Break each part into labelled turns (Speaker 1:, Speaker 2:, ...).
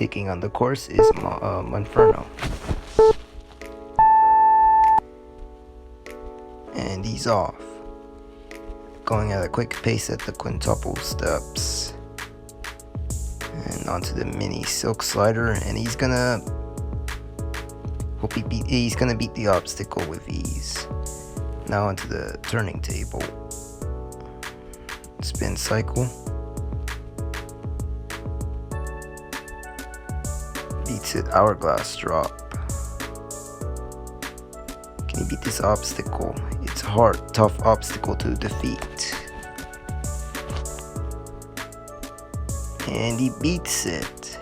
Speaker 1: taking on the course is Monferno. And he's off. Going at a quick pace at the quintuple steps. And onto the mini silk slider, and he's gonna beat the obstacle with ease. Now onto the turning table. Spin cycle. Beats it, hourglass drop. Can he beat this obstacle? It's a hard, tough obstacle to defeat. And he beats it.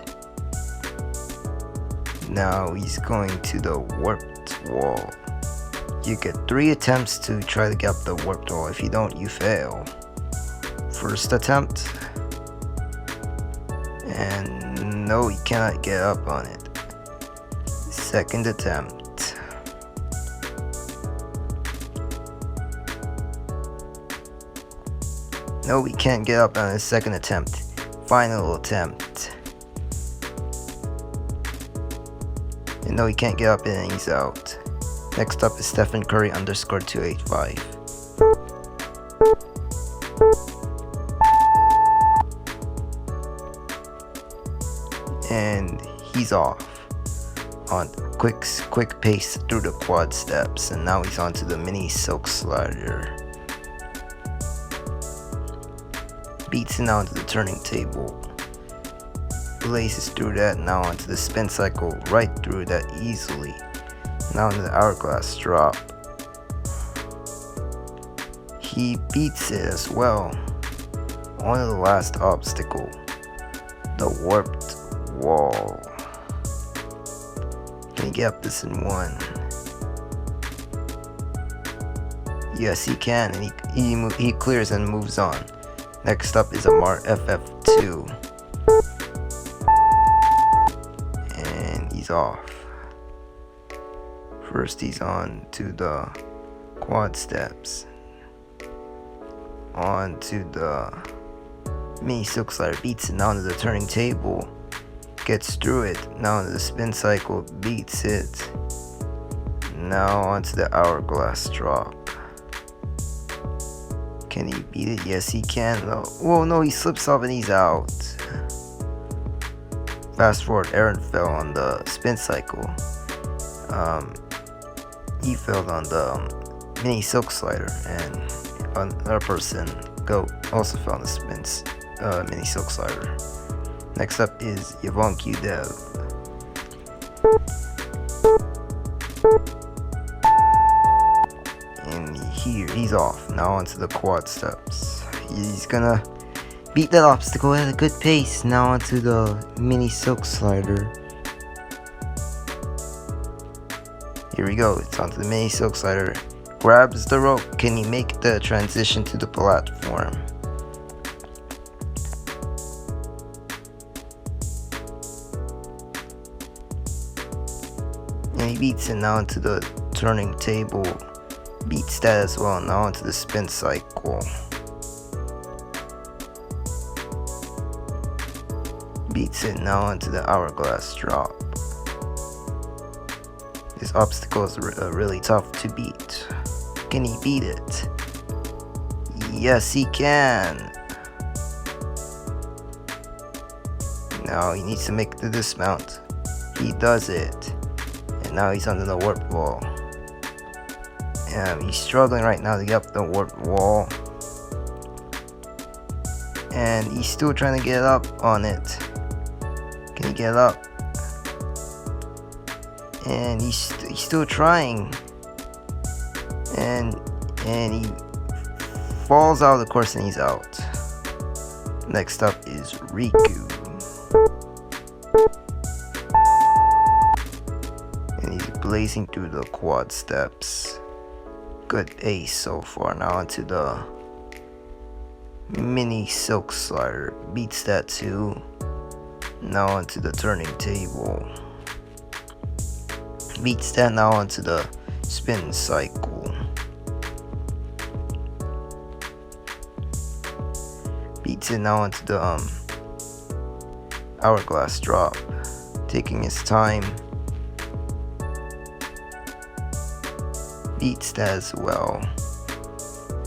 Speaker 1: Now he's going to the warped wall. You get 3 attempts to try to get up the warped wall. If you don't, you fail. First attempt. And no, he cannot get up on it. Second attempt. No, he can't get up on his second attempt. Final attempt. And no, he can't get up and he's out. Next up is Stephen Curry _285. And he's off on quick pace through the quad steps, and now he's onto the mini silk slider. Beats it now onto the turning table. Blazes through that, now onto the spin cycle, right through that easily. Now into the hourglass drop. He beats it as well. On to the last obstacle, the warped wall. Can he get up this in one? Yes, he can, and he clears and moves on. Next up is a Mart FF2. And he's off. First he's on to the quad steps. On to the mini silk slider, beats it now to the turning table. Gets through it, now onto the spin cycle, beats it. Now onto the hourglass drop. Can he beat it? Yes, he can. No. Whoa, no, he slips off and he's out. Fast forward, Aaron fell on the spin cycle. He fell on the mini silk slider, and another person, Goat, also fell on the mini silk slider. Next up is Yvonne Q Dev. And he's off. Now onto the quad steps. He's gonna beat that obstacle at a good pace. Now onto the mini silk slider. Here we go. It's onto the mini silk slider. Grabs the rope. Can he make the transition to the platform? And he beats it now into the turning table. Beats that as well. Now into the spin cycle. Beats it now into the hourglass drop. This obstacle is really tough to beat. Can he beat it? Yes, he can. Now he needs to make the dismount. He does it. And now he's under the warp wall. He's struggling right now to get up the warp wall. And he's still trying to get up on it. Can he get up? And he's still trying. And he falls out of the course and he's out. Next up is Riku. And he's blazing through the quad steps. Good ace so far. Now onto the mini silk slider. Beats that too. Now onto the turning table. Beats that now onto the spin cycle. Beats it now onto the hourglass drop. taking his time. Beats that as well.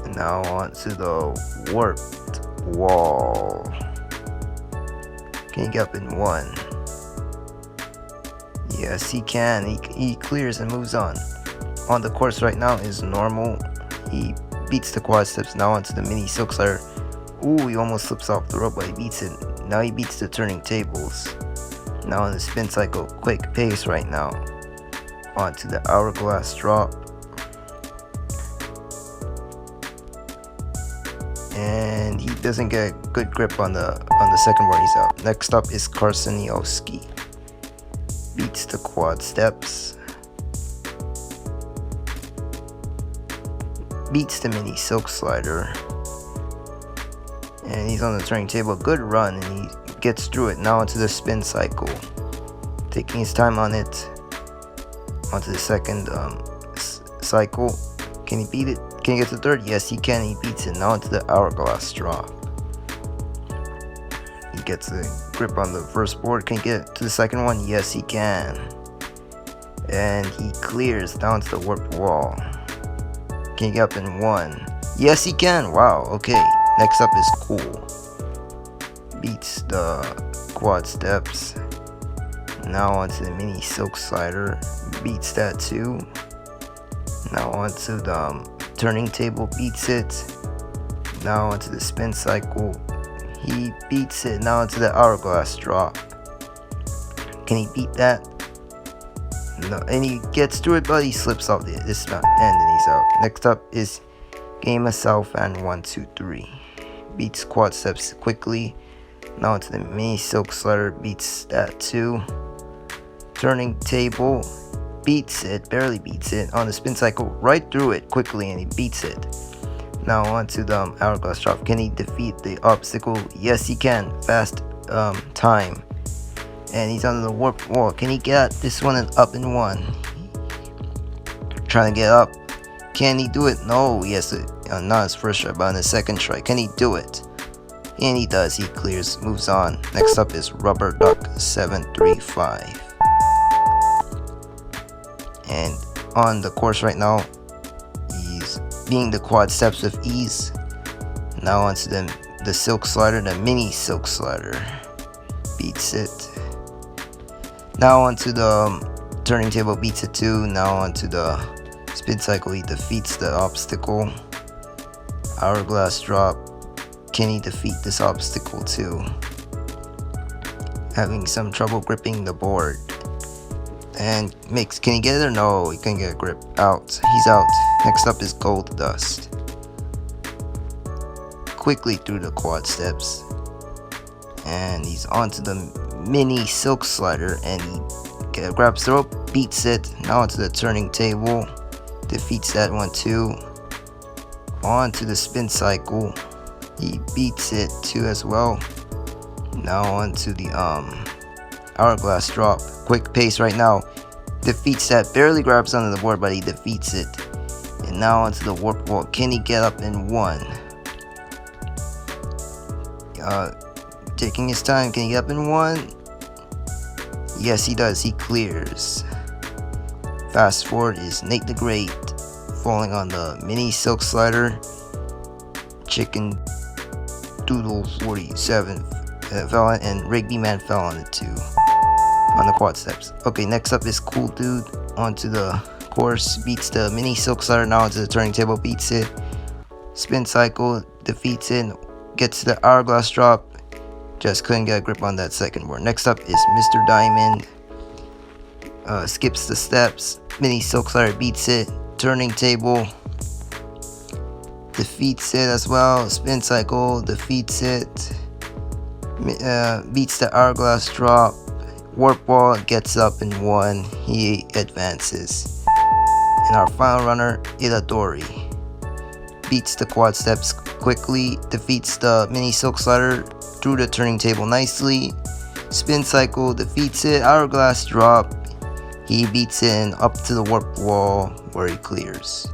Speaker 1: And now onto the warped wall. Can he get up in one? Yes, he can. He clears and moves on. On the course right now is normal. He beats the quad steps. Now onto the mini silk slider. Ooh, he almost slips off the rope, but he beats it. Now he beats the turning tables. Now in the spin cycle, quick pace right now. Onto the hourglass drop. And he doesn't get a good grip on the second board. He's out. Next up is Karsanioski. Beats the quad steps. Beats the mini silk slider. And he's on the turning table. Good run, and he gets through it. Now into the spin cycle. Taking his time on it. Onto the second cycle. Can he beat it? Can he get to the third? Yes, he can. He beats it. Now into the hourglass drop. He gets a grip on the first board. Can he get to the second one? Yes, he can. And he clears down to the warped wall. Can he get up in one? Yes, he can. Wow. Okay. Next up is Cool. Beats the quad steps. Now onto the mini silk slider. Beats that too. Now onto the turning table. Beats it. Now onto the spin cycle. He beats it. Now onto the hourglass drop. Can he beat that? No. And he gets through it, but he slips off this end and he's out. Next up is Game of South and 1, 2, 3. Beats quad steps quickly. Now into the mini silk slider. Beats that too. Turning table. Beats it. Barely beats it. On the spin cycle. Right through it quickly, and he beats it. Now onto the hourglass drop. Can he defeat the obstacle? Yes, he can. Fast time. And he's on the warped wall. Can he get this one up in one? Trying to get up. Can he do it? No, he has to, not his first try, but on his second try. Can he do it? And he does. He clears, moves on. Next up is Rubber Duck 735. And on the course right now, he's beating the quad steps with ease. Now onto the silk slider, the mini silk slider. Beats it. Now onto the turning table, beats it too. Now onto the spin cycle, he defeats the obstacle. Hourglass drop. Can he defeat this obstacle too? Having some trouble gripping the board. And can he get it or no? He can't get a grip. Out. He's out. Next up is Gold Dust. Quickly through the quad steps. And he's onto the mini silk slider. And he grabs the rope, beats it. Now onto the turning table. Defeats that one too. Onto the spin cycle. He beats it too as well. Now onto the hourglass drop. Quick pace right now. Defeats that. Barely grabs onto the board, but he defeats it. And now onto the warp wall. Can he get up in one? Taking his time. Can he get up in one? Yes, he does. He clears. Fast forward is Nate the Great falling on the mini silk slider. Chicken Doodle 47 fell on, and Rigby Man fell on it too. On the quad steps. Okay, next up is Cool Dude onto the course. Beats the mini silk slider. Now onto the turning table. Beats it. Spin cycle. Defeats it. Gets to the hourglass drop. Just couldn't get a grip on that second board. Next up is Mr. Diamond. Skips the steps. Mini silk slider. Beats it. Turning table. Defeats it as well. Spin cycle. Defeats it. Beats the hourglass drop. Warp wall. Gets up in one. He advances. And our final runner, Itadori. Beats the quad steps quickly. Defeats the mini silk slider through the turning table nicely. Spin cycle. Defeats it. Hourglass drop. He beats it and up to the warp wall where he clears.